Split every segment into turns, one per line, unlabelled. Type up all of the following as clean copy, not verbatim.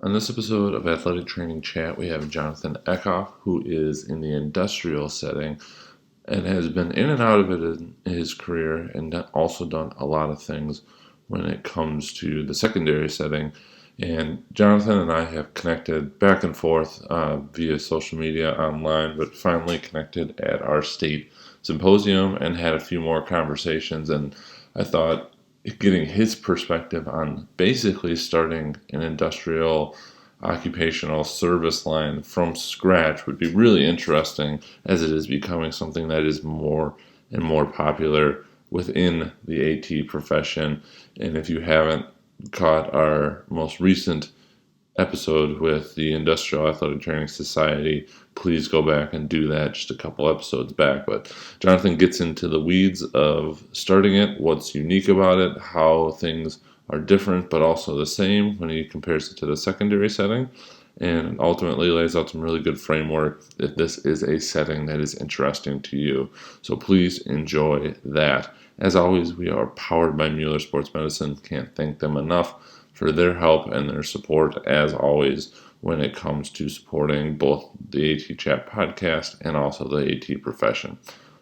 On this episode of Athletic Training Chat, we have Jonathan Ekhoff, who is in the industrial setting and has been in and out of it in his career and also done a lot of things when it comes to the secondary setting. And Jonathan and I have connected back and forth via social media online, but finally connected at our state symposium and had a few more conversations. And I thought getting his perspective on basically starting an industrial occupational service line from scratch would be really interesting, as it is becoming something that is more and more popular within the AT profession. And if you haven't caught our most recent episode with the Industrial Athletic Training Society, please go back and do that just a couple episodes back. But Jonathan gets into the weeds of starting it, what's unique about it, how things are different but also the same when he compares it to the secondary setting, and ultimately lays out some really good framework if this is a setting that is interesting to you. So please enjoy that. As always, we are powered by Mueller Sports Medicine. Can't thank them enough for their help and their support, as always, when it comes to supporting both the AT Chat podcast and also the AT profession.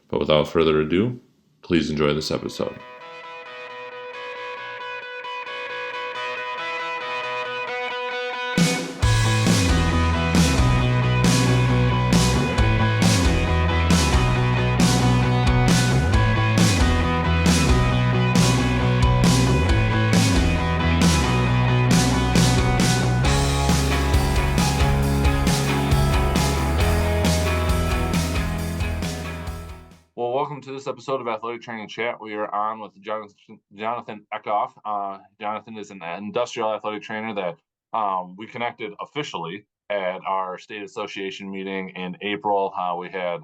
But without further ado, please enjoy this episode. Well, welcome to this episode of Athletic Training Chat. We are on with Jonathan Ekhoff. Jonathan is an industrial athletic trainer that we connected officially at our state association meeting in April. We had,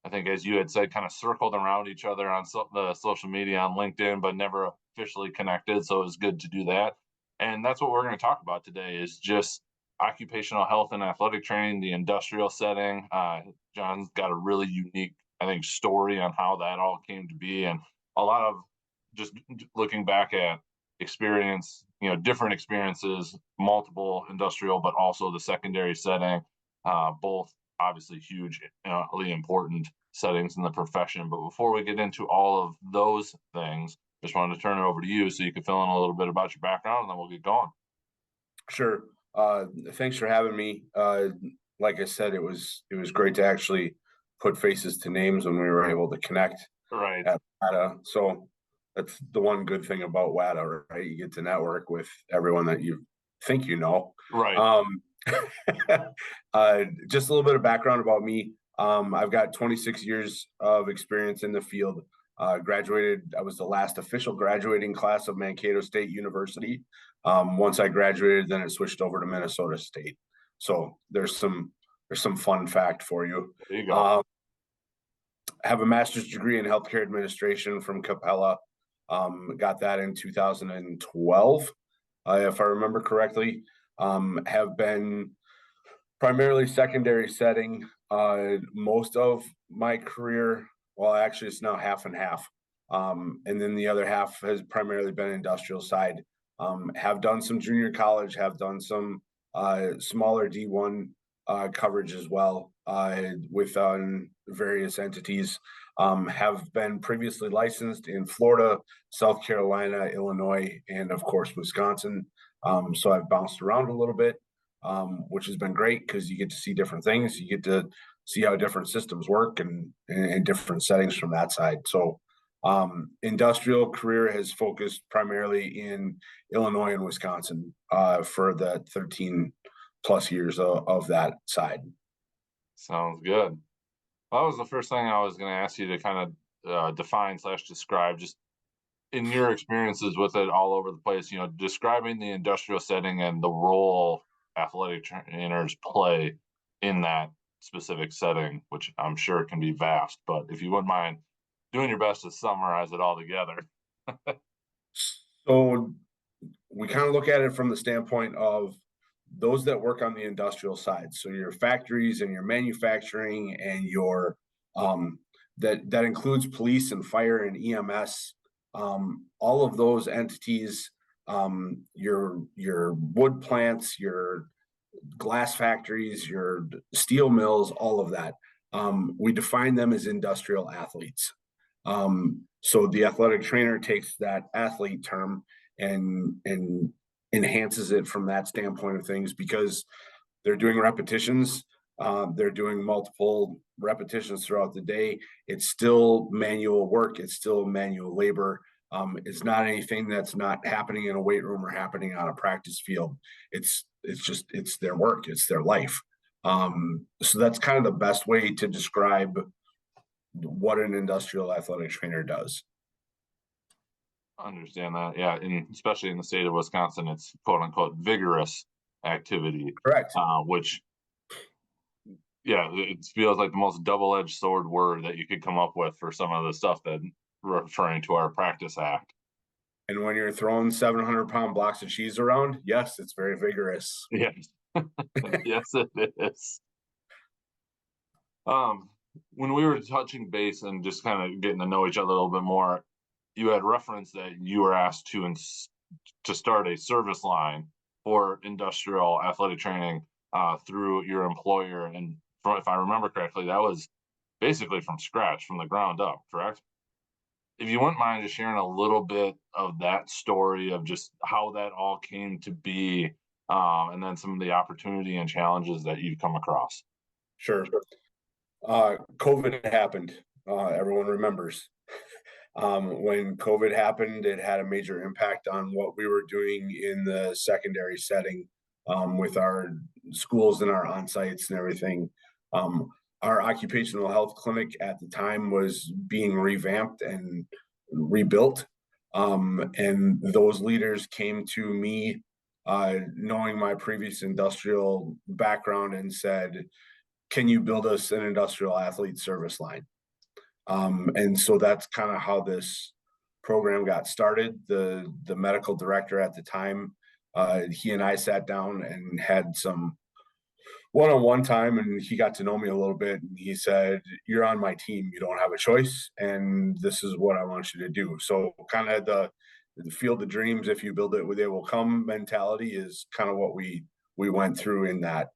I think, as you had said, kind of circled around each other on the social media on LinkedIn, but never officially connected. So it was good to do that. And that's what we're going to talk about today is just occupational health and athletic training, the industrial setting. John's got a really unique, I think, story on how that all came to be, and a lot of just looking back at experience, different experiences, multiple industrial, but also the secondary setting, both obviously hugely important settings in the profession. But before we get into all of those things, just wanted to turn it over to you so you could fill in a little bit about your background, and then we'll get going.
Sure. Thanks for having me. Like I said, it was great to actually put faces to names when we were able to connect
Right.
at WADA. So that's the one good thing about WADA, right? You get to network with everyone that you think you know.
Right.
Just a little bit of background about me. I've got 26 years of experience in the field. Graduated, I was the last official graduating class of Mankato State University. Once I graduated, then it switched over to Minnesota State. So there's some fun fact for you.
There you go.
I have a master's degree in healthcare administration from Capella. Got that in 2012, if I remember correctly. Have been primarily secondary setting most of my career. Well, actually, it's now half and half. And then the other half has primarily been industrial side. Have done some junior college, have done some smaller D1 coverage as well with various entities. Have been previously licensed in Florida, South Carolina, Illinois, and of course, Wisconsin. So I've bounced around a little bit, which has been great because you get to see different things. You get to see how different systems work and different settings from that side. So industrial career has focused primarily in Illinois and Wisconsin for the 13 plus years of that side.
Sounds good. That was the first thing I was going to ask you to kind of define/describe, just in your experiences with it all over the place, describing the industrial setting and the role athletic trainers play in that specific setting, which I'm sure can be vast. But if you wouldn't mind doing your best to summarize it all together.
So we kind of look at it from the standpoint of those that work on the industrial side. So your factories and your manufacturing and your that includes police and fire and EMS. All of those entities your wood plants, your glass factories, your steel mills, all of that. We define them as industrial athletes. So the athletic trainer takes that athlete term and enhances it from that standpoint of things, because they're doing repetitions. They're doing multiple repetitions throughout the day. It's still manual work. It's still manual labor. It's not anything that's not happening in a weight room or happening on a practice field. It's their work. It's their life. So that's kind of the best way to describe what an industrial athletic trainer does.
I understand that. Yeah. And especially in the state of Wisconsin, it's quote unquote vigorous activity,
Correct.
which, yeah, it feels like the most double-edged sword word that you could come up with for some of the stuff that referring to our practice act.
And when you're throwing 700-pound blocks of cheese around, yes, it's very vigorous.
Yes. Yes, it is. When we were touching base and just kind of getting to know each other a little bit more, you had referenced that you were asked to start a service line for industrial athletic training through your employer, and if I remember correctly, that was basically from scratch, from the ground up, correct? If you wouldn't mind just sharing a little bit of that story of just how that all came to be, and then some of the opportunity and challenges that you've come across.
Sure. COVID happened. Everyone remembers. When COVID happened, it had a major impact on what we were doing in the secondary setting, with our schools and our on-sites and everything. Our occupational health clinic at the time was being revamped and rebuilt. And those leaders came to me, knowing my previous industrial background, and said, can you build us an industrial athlete service line? And so that's kind of how this program got started. The medical director at the time, he and I sat down and had some one-on-one time, and he got to know me a little bit. And he said, "You're on my team. You don't have a choice, and this is what I want you to do." So kind of the field of dreams, if you build it, they will come mentality is kind of what we went through in that.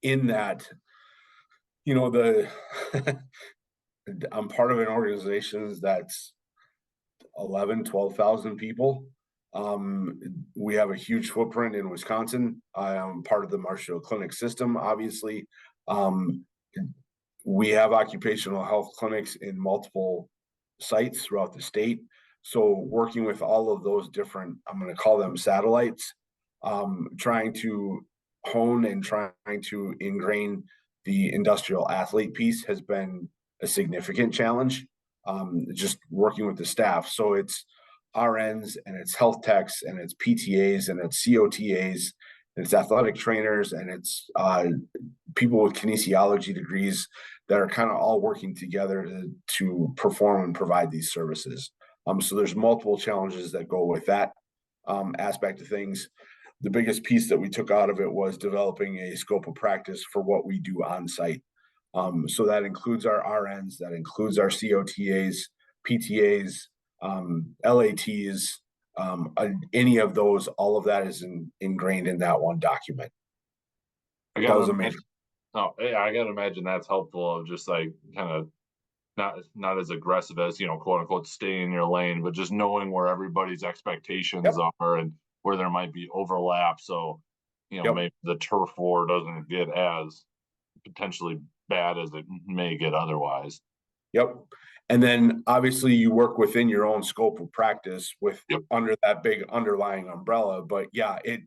In that, you know, I'm part of an organization that's 12,000 people. We have a huge footprint in Wisconsin. I am part of the Marshall Clinic system, obviously. We have occupational health clinics in multiple sites throughout the state. So working with all of those different, I'm going to call them satellites, trying to hone and trying to ingrain the industrial athlete piece has been a significant challenge. Just working with the staff. So it's RNs and it's health techs and it's PTAs and it's COTAs and it's athletic trainers and it's people with kinesiology degrees that are kind of all working together to perform and provide these services. So there's multiple challenges that go with that aspect of things. The biggest piece that we took out of it was developing a scope of practice for what we do on site. So that includes our RNs, that includes our COTAs, PTAs, LATs, any of those, all of that is ingrained in that one document.
That was amazing. Oh, yeah, I gotta imagine that's helpful of just like kind of not as aggressive as, quote unquote, stay in your lane, but just knowing where everybody's expectations are and where there might be overlap. So, maybe the turf war doesn't get as potentially bad as it may get otherwise.
Yep. And then obviously you work within your own scope of practice with under that big underlying umbrella. But yeah, it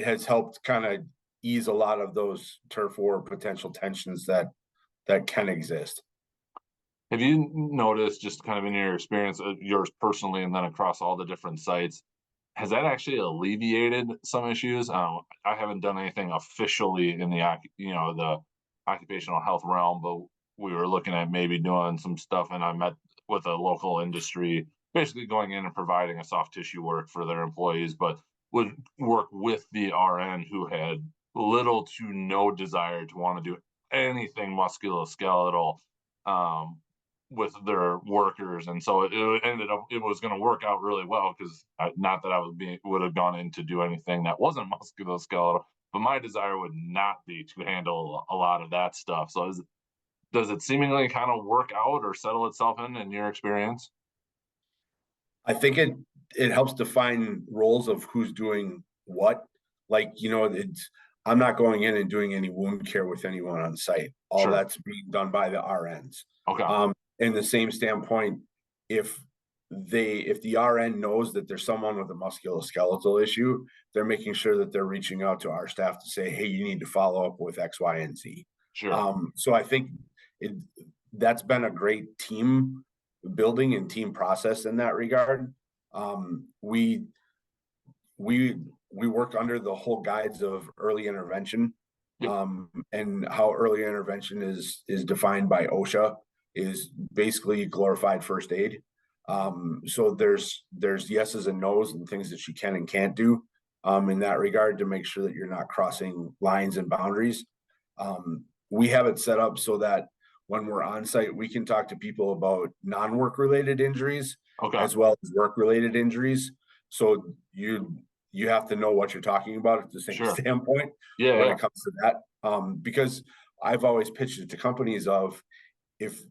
has helped kind of ease a lot of those turf war potential tensions that can exist.
Have you noticed, just kind of in your experience, yours personally, and then across all the different sites, has that actually alleviated some issues? I haven't done anything officially in the occupational health realm, but we were looking at maybe doing some stuff, and I met with a local industry, basically going in and providing a soft tissue work for their employees, but would work with the RN who had little to no desire to want to do anything musculoskeletal. with their workers, and so it ended up it was going to work out really well because not that I would have gone in to do anything that wasn't musculoskeletal, but my desire would not be to handle a lot of that stuff. So does it seemingly kind of work out or settle itself in your experience?
I think it helps define roles of who's doing what. Like, I'm not going in and doing any wound care with anyone on site. All
Sure.
that's being done by the RNs.
Okay.
In the same standpoint, if the RN knows that there's someone with a musculoskeletal issue, they're making sure that they're reaching out to our staff to say, hey, you need to follow up with X, Y, and Z.
Sure.
So I think that's been a great team building and team process in that regard. We worked under the whole guides of early intervention,
Yep.
and how early intervention is defined by OSHA is basically glorified first aid. So there's yeses and nos and things that you can and can't do in that regard to make sure that you're not crossing lines and boundaries. We have it set up so that when we're on site, we can talk to people about non-work related injuries
Okay.
as well as work related injuries. So you have to know what you're talking about at the same
Sure.
standpoint
Yeah.
when
Yeah.
it comes to that. Because I've always pitched it to companies of, if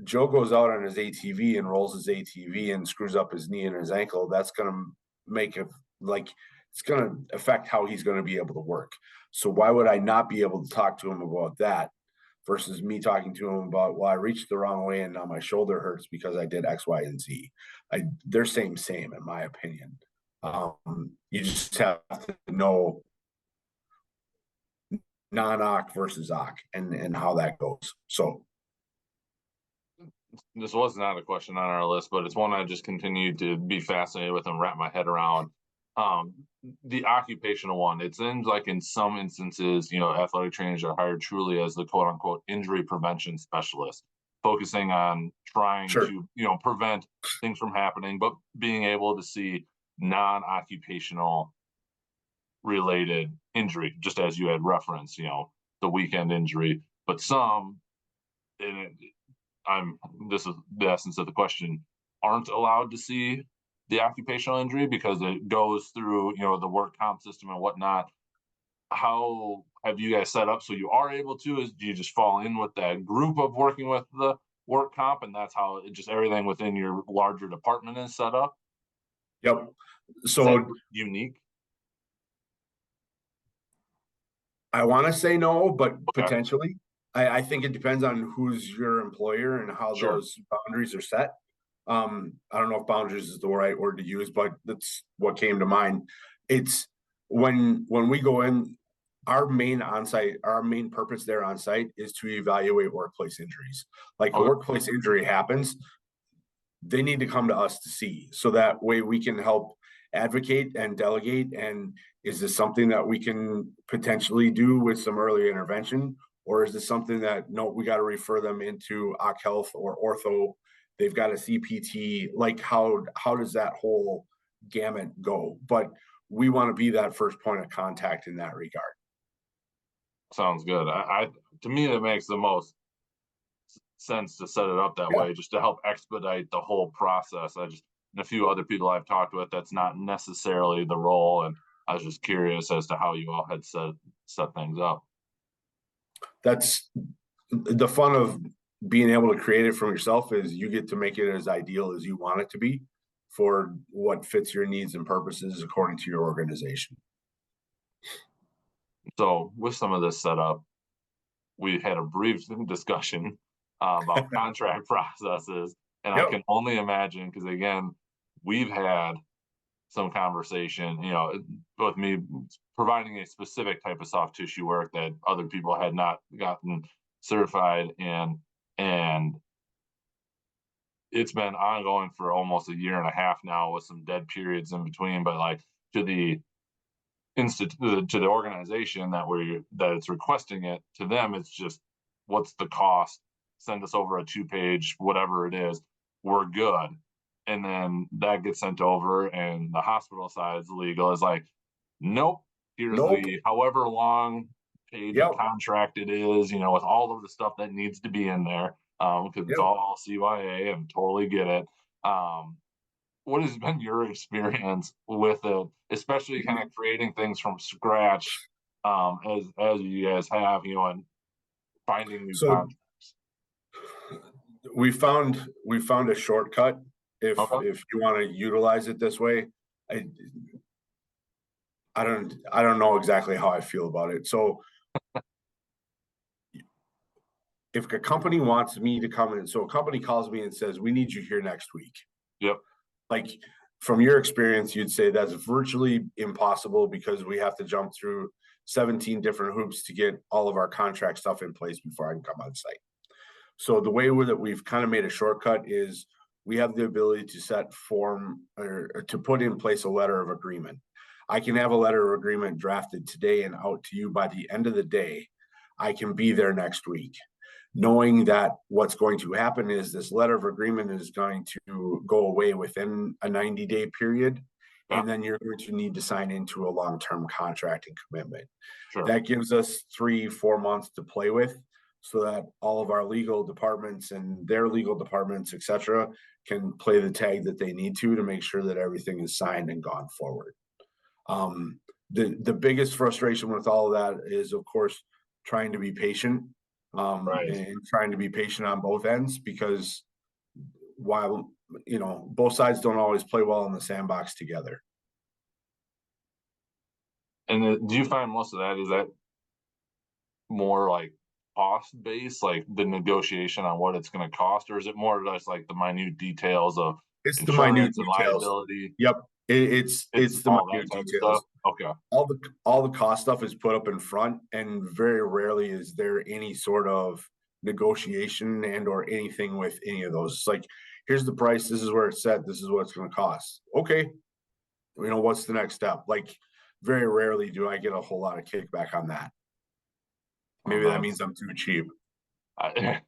Joe goes out on his ATV and rolls his ATV and screws up his knee and his ankle, that's going to make it it's going to affect how he's going to be able to work. So why would I not be able to talk to him about that versus me talking to him about, well, I reached the wrong way and now my shoulder hurts because I did X, Y, and Z. They're same in my opinion. You just have to know non-OC versus OC and how that goes. So
this was not a question on our list, but it's one I just continue to be fascinated with and wrap my head around. The occupational one, it seems like in some instances, athletic trainers are hired truly as the quote unquote injury prevention specialist, focusing on trying
sure.
to, prevent things from happening, but being able to see non-occupational related injury, just as you had referenced, the weekend injury, but some, and this is the essence of the question, aren't allowed to see the occupational injury because it goes through, the work comp system and whatnot. How have you guys set up so you are able to? Do you just fall in with that group of working with the work comp, and that's how just everything within your larger department is set up?
Yep.
So unique.
I want to say no, but
Okay.
potentially. I think it depends on who's your employer and how
Sure.
those boundaries are set. I don't know if boundaries is the right word to use, but that's what came to mind. It's when we go in, our main purpose there on site is to evaluate workplace injuries. Like a workplace injury happens, they need to come to us to see, so that way we can help advocate and delegate. And is this something that we can potentially do with some early intervention? Or is this something that, no, we got to refer them into OC Health or ortho? They've got a CPT. Like how does that whole gamut go? But we want to be that first point of contact in that regard.
Sounds good. To me, that makes the most sense to set it up that way, just to help expedite the whole process. And a few other people I've talked with, that's not necessarily the role. And I was just curious as to how you all had set things up.
That's the fun of being able to create it from yourself, is you get to make it as ideal as you want it to be for what fits your needs and purposes according to your organization.
So with some of this set up, we had a brief discussion about contract processes, and I can only imagine, because again, we've had some conversation, with me providing a specific type of soft tissue work that other people had not gotten certified in, and it's been ongoing for almost a year and a half now, with some dead periods in between. But like, to the to the organization that it's requesting it, to them it's just, what's the cost? Send us over a 2-page whatever it is, we're good. And then that gets sent over, and the hospital side's legal is like, nope, here's the however long page of contract it is, with all of the stuff that needs to be in there. because it's all CYA and totally get it. What has been your experience with it, especially kind of creating things from scratch, as you guys have, and finding new
So
contracts?
we found a shortcut
Okay.
if you want to utilize it this way. I I don't know exactly how I feel about it. So if a company wants me to come in, so a company calls me and says, we need you here next week.
Yep.
Like, from your experience, you'd say that's virtually impossible because we have to jump through 17 different hoops to get all of our contract stuff in place before I can come on site. So the way that we've kind of made a shortcut is we have the ability to set form or to put in place a letter of agreement. I can have a letter of agreement drafted today and out to you by the end of the day. I can be there next week, knowing that what's going to happen is this letter of agreement is going to go away within a 90-day period.
Yeah.
And then you're going to need to sign into a long-term contracting commitment.
Sure.
That gives us 3-4 months to play with so that all of our legal departments and their legal departments, et cetera, can play the tag that they need to make sure that everything is signed and gone forward. The biggest frustration with all of that is, of course, trying to be patient,
Right.
and trying to be patient on both ends, because while both sides don't always play well in the sandbox together.
And do you find most of that, is that more like cost based, like the negotiation on what it's going to cost, or is it more just like the minute details of
It's the minute
insurance and
details.
liability?
Yep, it's the
all that
minute
type of
details.
stuff. Okay.
All the cost stuff is put up in front, and very rarely is there any sort of negotiation and or anything with any of those. It's like, here's the price, this is where it's set, this is what it's going to cost. Okay, what's the next step? Like, very rarely do I get a whole lot of kickback on that. Maybe that means I'm too cheap.
There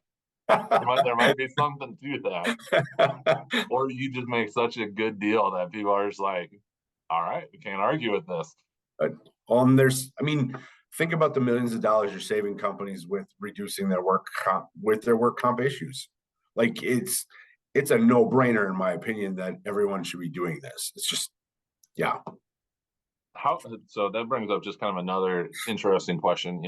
might be something to that, or you just make such a good deal that people are just like, all right, we can't argue with this.
Think about the millions of dollars you're saving companies with reducing their work comp issues. Like, it's a no-brainer, in my opinion, that everyone should be doing this. It's just, yeah.
So that brings up just kind of another interesting question.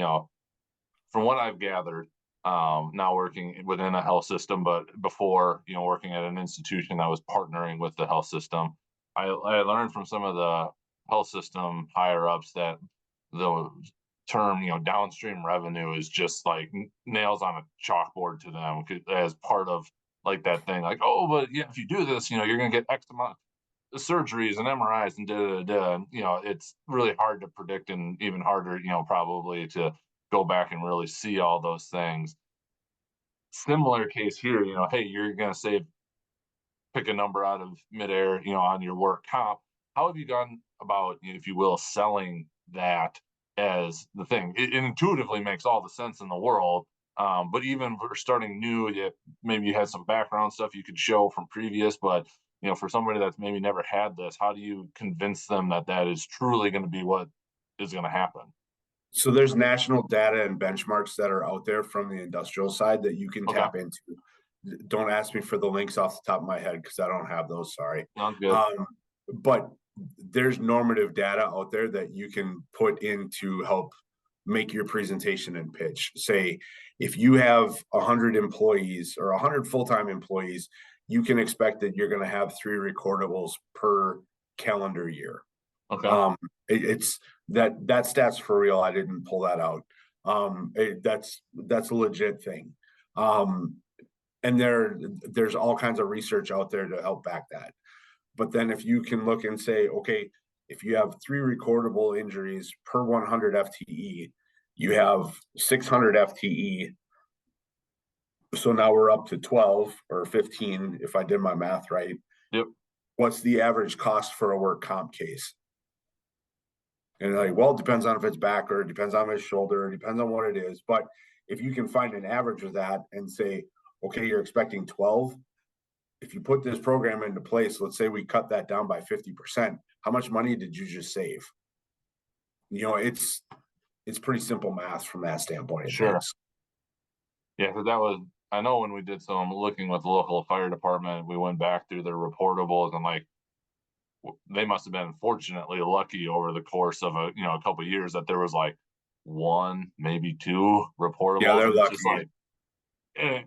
From what I've gathered, now working within a health system, but before, working at an institution that was partnering with the health system, I learned from some of the health system higher ups that the term, downstream revenue is just like nails on a chalkboard to them, as part of like that thing, like, oh, but yeah, if you do this, you're going to get X amount of surgeries and MRIs and da da da. It's really hard to predict, and even harder, probably to go back and really see all those things. Similar case here, hey, you're going to save, pick a number out of midair, on your work comp. How have you gone about, if you will, selling that as the thing? It intuitively makes all the sense in the world. But even for starting new, maybe you had some background stuff you could show from previous, but for somebody that's maybe never had this, how do you convince them that that is truly going to be what is going to happen?
So there's national data and benchmarks that are out there from the industrial side that you can tap into. Don't ask me for the links off the top of my head because I don't have those. Sorry.
Sounds good.
But there's normative data out there that you can put in to help make your presentation and pitch. Say, if you have 100 employees or 100 full-time employees, you can expect that you're going to have 3 recordables per calendar year.
Okay.
It's that stat's for real. I didn't pull that out. That's a legit thing. And there's all kinds of research out there to help back that. But then if you can look and say, okay, if you have 3 recordable injuries per 100 FTE, you have 600 FTE. So now we're up to 12 or 15, if I did my math right.
Yep.
What's the average cost for a work comp case? And like, well, it depends on if it's back, or it depends on his shoulder, it depends on what it is. But if you can find an average of that and say, okay, you're expecting 12. If you put this program into place, let's say we cut that down by 50%, how much money did you just save? It's pretty simple math from that standpoint.
Sure. Yeah, because that was I know when we did some looking with the local fire department, we went back through their reportables and like they must have been fortunately lucky over the course of a couple of years that there was like one, maybe two
Yeah,
reportables.
they're
And it's just
lucky.
like,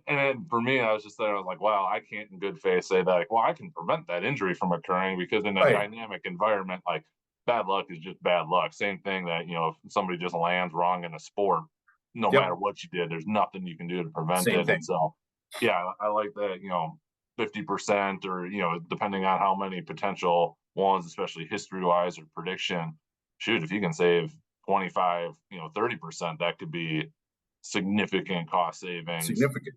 and then for me, I was just there. I was like, wow, I can't in good faith say that. Like, well, I can prevent that injury from occurring because in a
Right.
dynamic environment, like bad luck is just bad luck. Same thing that if somebody just lands wrong in a sport, no matter
Yep.
what you did, there's nothing you can do to prevent
Same
it. And
thing.
so, yeah, I like that. 50% or depending on how many potential ones, especially history wise or prediction. Shoot, if you can save 25, 30%, that could be significant cost savings
Significant.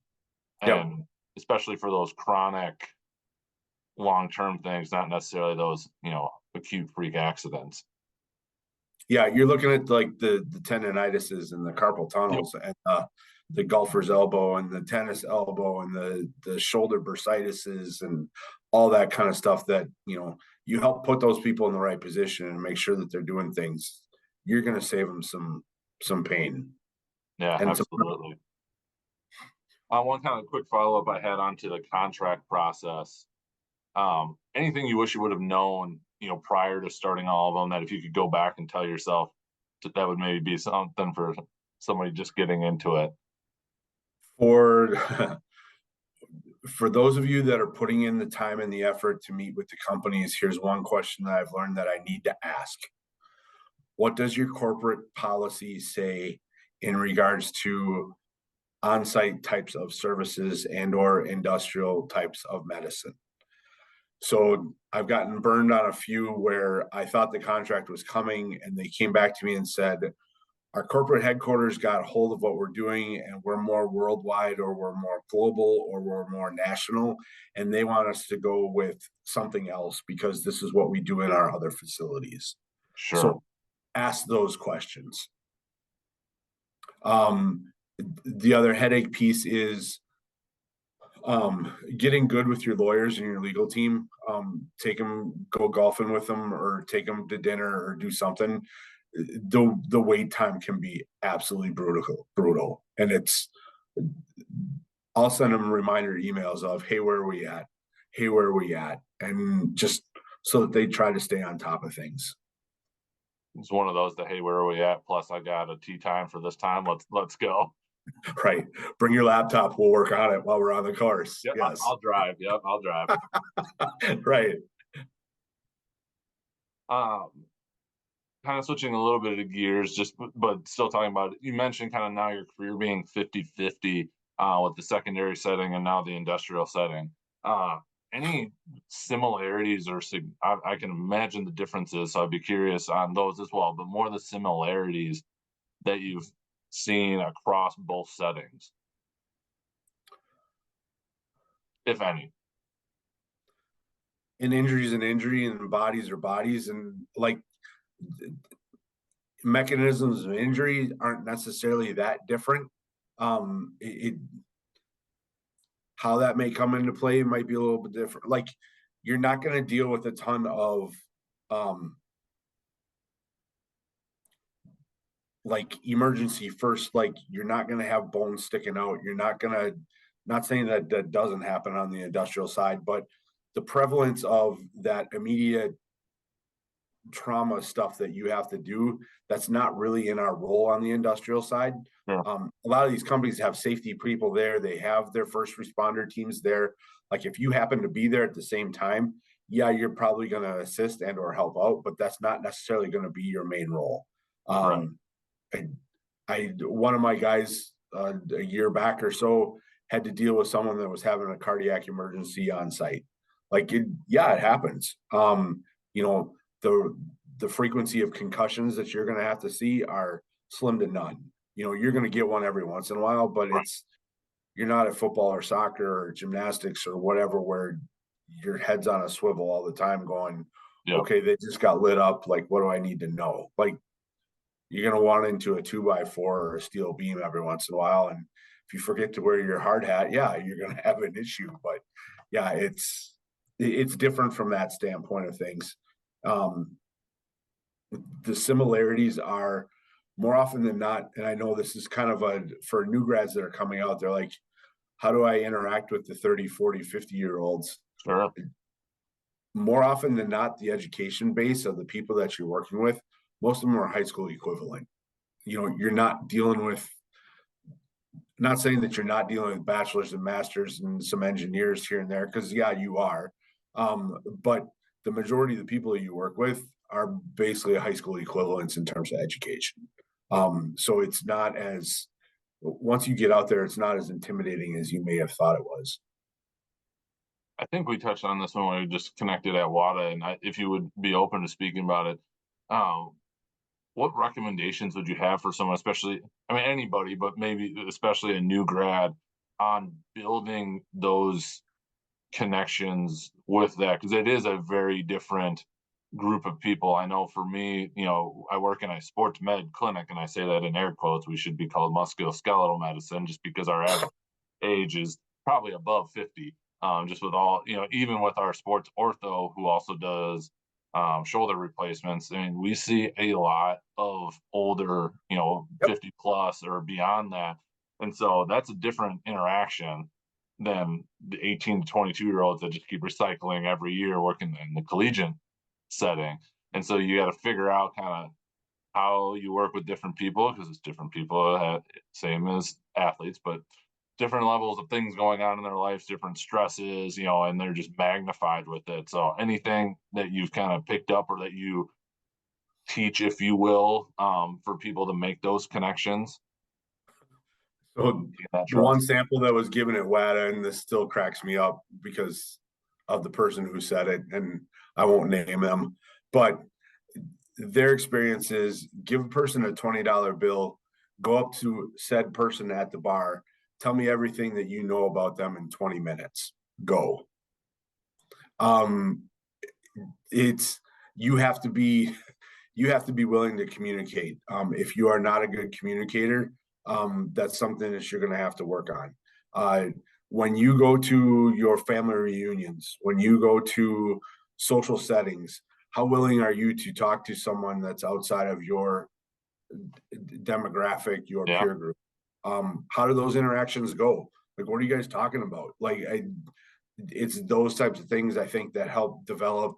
Yep.
and especially for those chronic long-term things, not necessarily those, acute freak accidents.
Yeah, you're looking at like the tendinitises and the carpal
Yep.
tunnels and the golfer's elbow and the tennis elbow and the shoulder bursitis and all that kind of stuff that you help put those people in the right position and make sure that they're doing things. You're going to save them some pain
Yeah,
and some.
absolutely. One kind of quick follow-up I had onto the contract process. Anything you wish you would have known, prior to starting all of them, that if you could go back and tell yourself that would maybe be something for somebody just getting into it.
For for those of you that are putting in the time and the effort to meet with the companies, here's one question that I've learned that I need to ask. What does your corporate policy say in regards to on-site types of services and or industrial types of medicine? So I've gotten burned on a few where I thought the contract was coming and they came back to me and said, our corporate headquarters got a hold of what we're doing and we're more worldwide or we're more global or we're more national. And they want us to go with something else because this is what we do in our other facilities.
Sure.
So ask those questions. The other headache piece is getting good with your lawyers and your legal team. Take them, go golfing with them, or take them to dinner, or do something. The wait time can be absolutely brutal, and I'll send them reminder emails of, hey, where are we at? Hey, where are we at? And just so that they try to stay on top of things.
It's one of those that, hey, where are we at? Plus, I got a tea time for this time. Let's go.
Right. Bring your laptop. We'll work on it while we're on the course.
Yep,
Yes.
I'll drive. Yep, I'll drive.
Right.
Kind of switching a little bit of gears, but still talking about it. You mentioned kind of now your career being 50-50 with the secondary setting and now the industrial setting. Any similarities or I can imagine the differences, so I'd be curious on those as well, but more the similarities that you've seen across both settings, if any.
An injury is an injury and bodies are bodies, and like mechanisms of injury aren't necessarily that different. How that may come into play might be a little bit different. Like you're not going to deal with a ton of like emergency first. Like you're not going to have bones sticking out. You're not going to. Not saying that that doesn't happen on the industrial side, but the prevalence of that immediate trauma stuff that you have to do, that's not really in our role on the industrial side.
Yeah.
A lot of these companies have safety people there. They have their first responder teams there. Like if you happen to be there at the same time, yeah, you're probably going to assist and or help out, but that's not necessarily going to be your main role.
Right.
One of my guys a year back or so had to deal with someone that was having a cardiac emergency on site. It happens. The frequency of concussions that you're going to have to see are slim to none. You're going to get one every once in a while, but
Right.
You're not at football or soccer or gymnastics or whatever where your head's on a swivel all the time going,
Yep.
okay, they just got lit up. Like, what do I need to know? Like, you're going to want into a 2x4 or a steel beam every once in a while. And if you forget to wear your hard hat, yeah, you're going to have an issue. But yeah, it's different from that standpoint of things. The similarities are more often than not, and I know this is kind of for new grads that are coming out, they're like, how do I interact with the 30, 40, 50-year-olds?
Sure.
More often than not, the education base of the people that you're working with, most of them are high school equivalent. You're not dealing with, not saying that you're not dealing with bachelors and masters and some engineers here and there, because yeah, you are. But the majority of the people you work with are basically high school equivalents in terms of education. So it's not as, once you get out there, it's not as intimidating as you may have thought it was.
I think we touched on this when we just connected at WADA, and if you would be open to speaking about it, what recommendations would you have for someone, especially, I mean, anybody, but maybe especially a new grad, on building those connections with that? Because it is a very different group of people. I know for me, I work in a sports med clinic, and I say that in air quotes. We should be called musculoskeletal medicine just because our average age is probably above 50. Just with all, even with our sports ortho, who also does shoulder replacements. I mean, we see a lot of older, 50 plus or beyond that. And so that's a different interaction than the 18 to 22-year-olds that just keep recycling every year working in the collegiate setting. And so you got to figure out kind of how you work with different people, because it's different people, same as athletes, but different levels of things going on in their lives, different stresses, and they're just magnified with it. So anything that you've kind of picked up or that you teach, if you will, for people to make those connections?
So the one sample that was given at WADA, and this still cracks me up because of the person who said it, and I won't name them, but their experience is give a person a $20 bill, go up to said person at the bar, tell me everything that you know about them in 20 minutes. Go. It's, you have to be willing to communicate. If you are not a good communicator, that's something that you're going to have to work on. When you go to your family reunions, when you go to social settings, how willing are you to talk to someone that's outside of your demographic, your peer group? How do those interactions go? Like, what are you guys talking about? It's those types of things I think that help develop,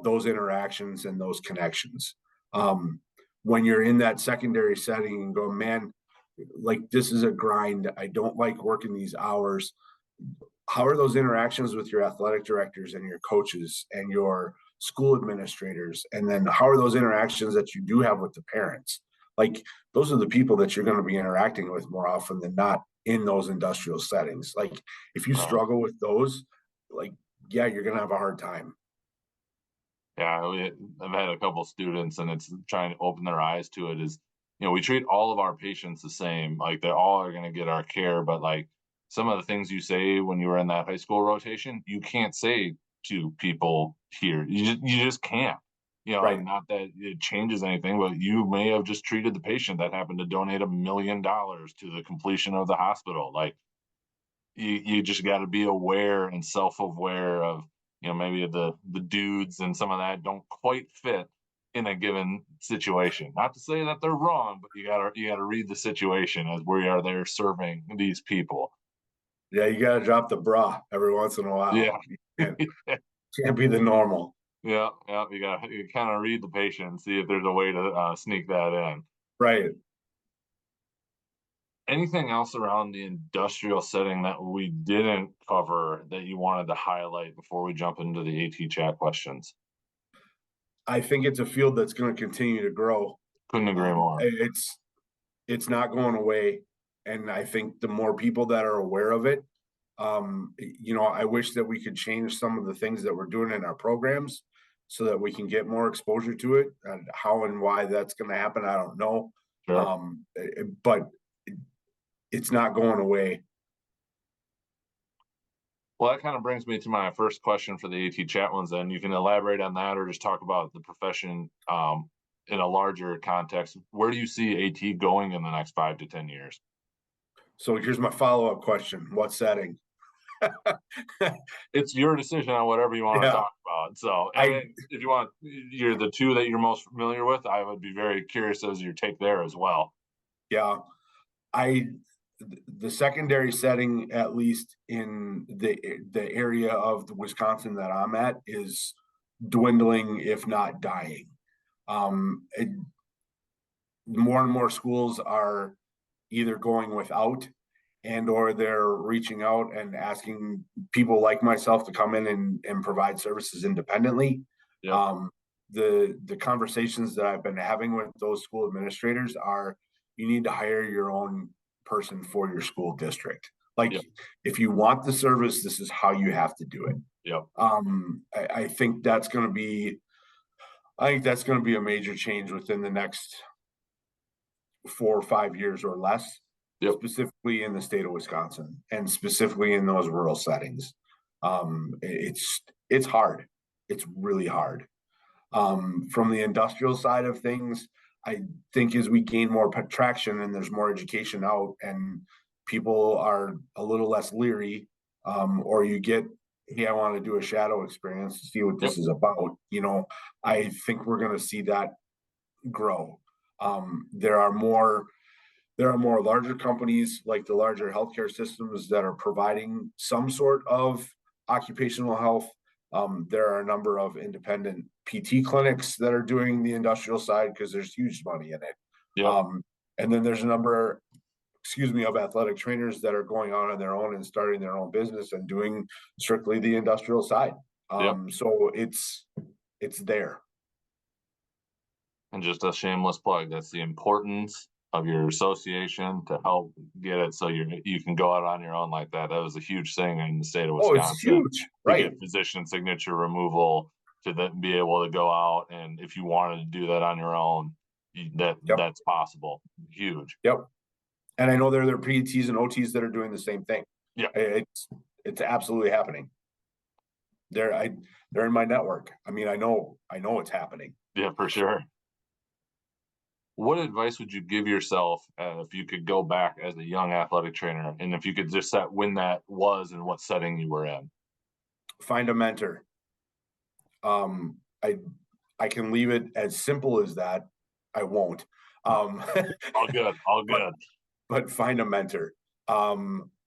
those interactions and those connections. When you're in that secondary setting and go, man, like, this is a grind. I don't like working these hours. How are those interactions with your athletic directors and your coaches and your school administrators? And then how are those interactions that you do have with the parents? Like, those are the people that you're going to be interacting with more often than not in those industrial settings. Like, if you struggle with those, yeah, you're going to have a hard time.
Yeah, I've had a couple students, and it's trying to open their eyes to it. Is, we treat all of our patients the same. Like, they all are going to get our care, but like some of the things you say when you were in that high school rotation, you can't say to people here. You just can't.
Right.
Not that it changes anything, but you may have just treated the patient that happened to donate $1 million to the completion of the hospital. Like, you just got to be aware and self-aware of, maybe the dudes and some of that don't quite fit in a given situation. Not to say that they're wrong, but you gotta read the situation as we are there serving these people.
Yeah, you got to drop the bra every once in a while.
Yeah,
can't be the normal.
Yeah, you kind of read the patient and see if there's a way to sneak that in.
Right.
Anything else around the industrial setting that we didn't cover that you wanted to highlight before we jump into the AT chat questions?
I think it's a field that's going to continue to grow.
Couldn't agree more.
It's not going away. And I think the more people that are aware of it, I wish that we could change some of the things that we're doing in our programs so that we can get more exposure to it. And how and why that's going to happen, I don't know.
Sure.
But it's not going away.
Well, that kind of brings me to my first question for the AT chat ones. Then you can elaborate on that, or just talk about the profession in a larger context. Where do you see AT going in the next 5 to 10 years?
So here's my follow-up question: what setting?
It's your decision on whatever you want to talk about. So, if you want, you're the two that you're most familiar with. I would be very curious as your take there as well.
Yeah, the secondary setting, at least in the area of Wisconsin that I'm at, is dwindling, if not dying. More and more schools are either going without and or they're reaching out and asking people like myself to come in and provide services independently.
Yep.
The conversations that I've been having with those school administrators are, you need to hire your own person for your school district. Like,
Yep.
if you want the service, this is how you have to do it.
Yep.
I think that's going to be, a major change within the next 4 or 5 years or less.
Yep.
Specifically in the state of Wisconsin and specifically in those rural settings. It's hard. It's really hard. From the industrial side of things, I think as we gain more traction and there's more education out and people are a little less leery, or you get, hey, I want to do a shadow experience to see what this is about. I think we're going to see that grow. There are more larger companies, like the larger healthcare systems, that are providing some sort of occupational health. There are a number of independent PT clinics that are doing the industrial side because there's huge money in it.
Yep.
And then there's a number, of athletic trainers that are going on their own and starting their own business and doing strictly the industrial side. So it's there.
And just a shameless plug, that's the importance of your association to help get it so you can go out on your own like that. That was a huge thing in the state of Wisconsin.
Oh, it's huge, right?
To get physician signature removal, to then be able to go out, and if you wanted to do that on your own, that's possible. Huge.
Yep. And I know there are PTs and OTs that are doing the same thing.
Yeah,
it's absolutely happening. They're in my network. I mean, I know it's happening.
Yeah, for sure. What advice would you give yourself if you could go back as a young athletic trainer, and if you could just set when that was and what setting you were in?
Find a mentor. I can leave it as simple as that. I won't.
All good.
But find a mentor.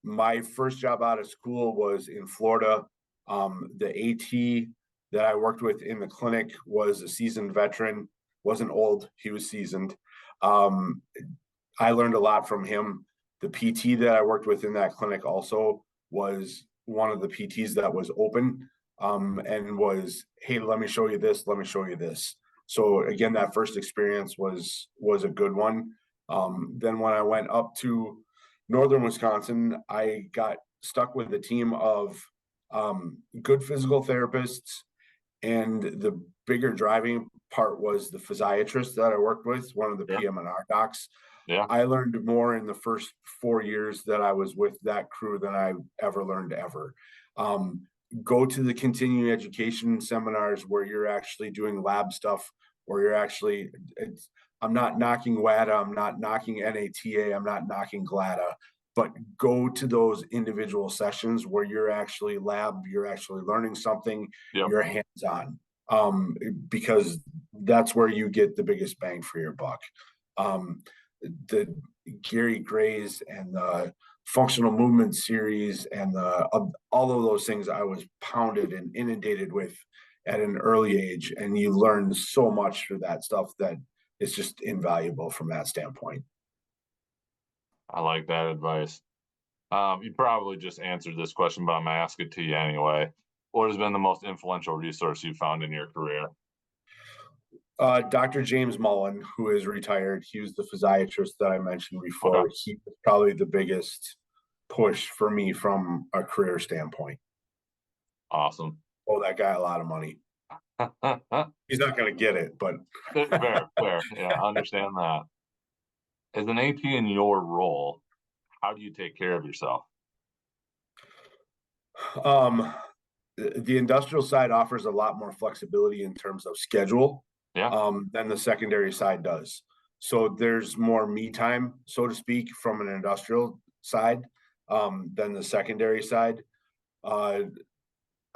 My first job out of school was in Florida. The AT that I worked with in the clinic was a seasoned veteran. Wasn't old, he was seasoned. I learned a lot from him. The PT that I worked with in that clinic also was one of the PTs that was open, and was, hey, let me show you this, let me show you this. So again, that first experience was a good one. Then when I went up to northern Wisconsin, I got stuck with a team of good physical therapists, and the bigger driving part was the physiatrist that I worked with, one of the PM&R docs.
Yeah.
I learned more in the first 4 years that I was with that crew than I ever learned ever. Go to the continuing education seminars where you're actually doing lab stuff, where you're actually, I'm not knocking WADA, I'm not knocking NATA, I'm not knocking GLADA, but go to those individual sessions where you're actually you're actually learning something, you're hands-on, because that's where you get the biggest bang for your buck. The Gary Gray's and the functional movement series and all of those things I was pounded and inundated with at an early age, and you learn so much through that stuff that it's just invaluable from that standpoint.
I like that advice. You probably just answered this question, but I'm gonna ask it to you anyway. What has been the most influential resource you found in your career?
Dr. James Mullen, who is retired, he was the physiatrist that I mentioned before. Okay. He was probably the biggest push for me from a career standpoint.
Awesome.
Oh, that guy a lot of money. He's not going to get it, but
fair. Yeah, I understand that. As an AT in your role, how do you take care of yourself?
The industrial side offers a lot more flexibility in terms of schedule. Than the secondary side does. So there's more me time, so to speak, from an industrial side than the secondary side. I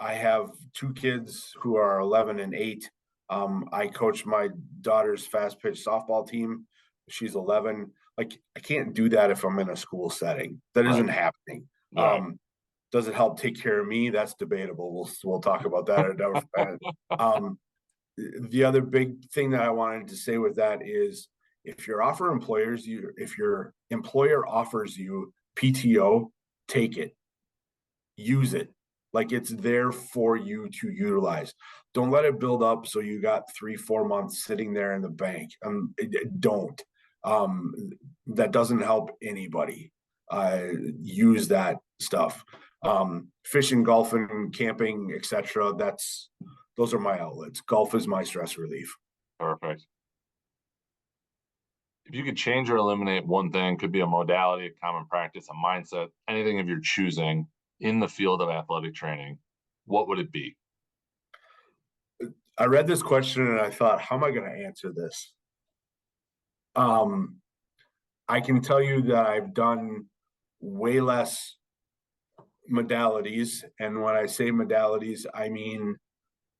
have 2 kids who are 11 and 8. I coach my daughter's fast pitch softball team. She's 11. like I can't do that if I'm in a school setting. That isn't happening.
Right.
Does it help take care of me? That's debatable. We'll talk about that at another. The other big thing that I wanted to say with that is if your employer offers you PTO, take it, use it. Like it's there for you to utilize. Don't let it build up so you got 3-4 months sitting there in the bank. Don't. That doesn't help anybody. Use that stuff. Fishing, golfing, camping, etc. Those are my outlets. Golf is my stress relief.
Perfect. If you could change or eliminate one thing, could be a modality, a common practice, a mindset, anything of your choosing in the field of athletic training, what would it be?
I read this question and I thought, how am I going to answer this? I can tell you that I've done way less modalities. And when I say modalities, I mean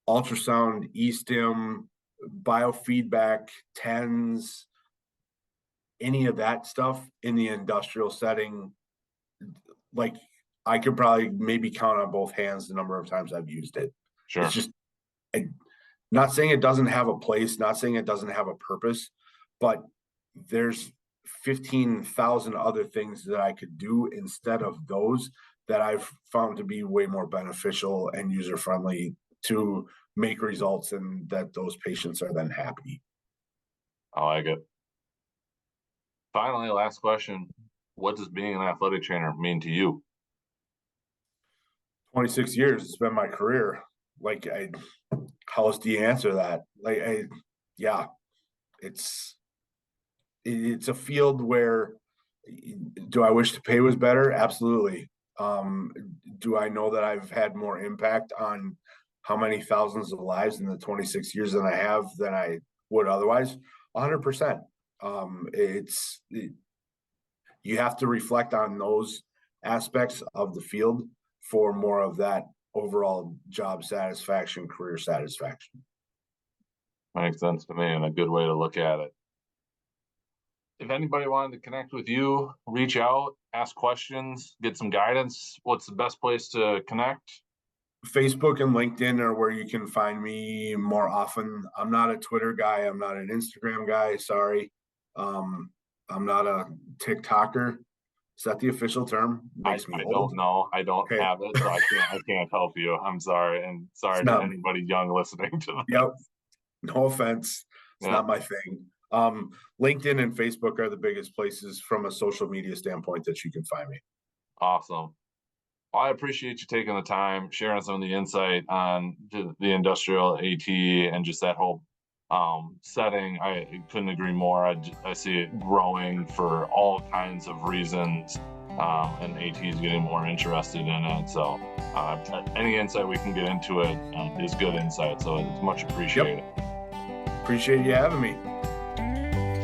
ultrasound, e-stim, biofeedback, TENS, any of that stuff in the industrial setting. Like I could probably maybe count on both hands the number of times I've used it.
Sure.
It's just, not saying it doesn't have a place, not saying it doesn't have a purpose, but there's 15,000 other things that I could do instead of those that I've found to be way more beneficial and user-friendly to make results and that those patients are then happy.
I like it. Finally, last question. What does being an athletic trainer mean to you?
26 years, it's been my career. Like, how else do you answer that? Yeah, it's a field where, do I wish the pay was better? Absolutely. Do I know that I've had more impact on how many thousands of lives in the 26 years than I would otherwise? 100%. You have to reflect on those aspects of the field for more of that overall job satisfaction, career satisfaction.
Makes sense to me and a good way to look at it. If anybody wanted to connect with you, reach out, ask questions, get some guidance, what's the best place to connect?
Facebook and LinkedIn are where you can find me more often. I'm not a Twitter guy. I'm not an Instagram guy. Sorry. I'm not a TikToker. Is that the official term?
I don't know. I don't have it, so I can't help you. I'm sorry. And sorry to anybody young listening to this.
Yep. No offense. It's not my thing. LinkedIn and Facebook are the biggest places from a social media standpoint that you can find me.
Awesome. Well, I appreciate you taking the time, sharing some of the insight on the industrial AT and just that whole setting. I couldn't agree more. I see it growing for all kinds of reasons, and AT is getting more interested in it. So any insight we can get into it is good insight. So it's much appreciated.
Yep. Appreciate you having me.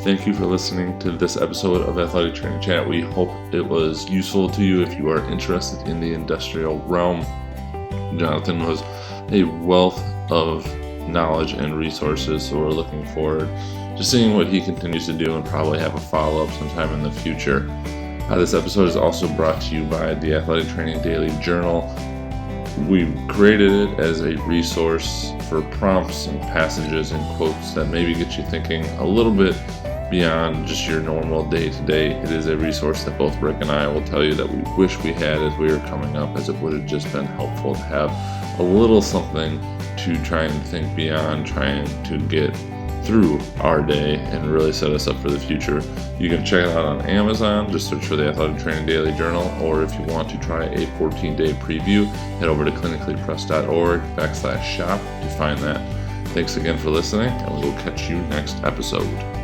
Thank you for listening to this episode of Athletic Training Chat. We hope it was useful to you if you are interested in the industrial realm. Jonathan was a wealth of knowledge and resources, so we're looking forward to seeing what he continues to do and probably have a follow-up sometime in the future. This episode is also brought to you by the Athletic Training Daily Journal. We created it as a resource for prompts and passages and quotes that maybe get you thinking a little bit beyond just your normal day-to-day. It is a resource that both Rick and I will tell you that we wish we had as we were coming up, as it would have just been helpful to have a little something to try and think beyond, trying to get through our day and really set us up for the future. You can check it out on Amazon. Just search for the Athletic Training Daily Journal, or if you want to try a 14-day preview, head over to clinicallypress.org/shop to find that. Thanks again for listening, and we will catch you next episode.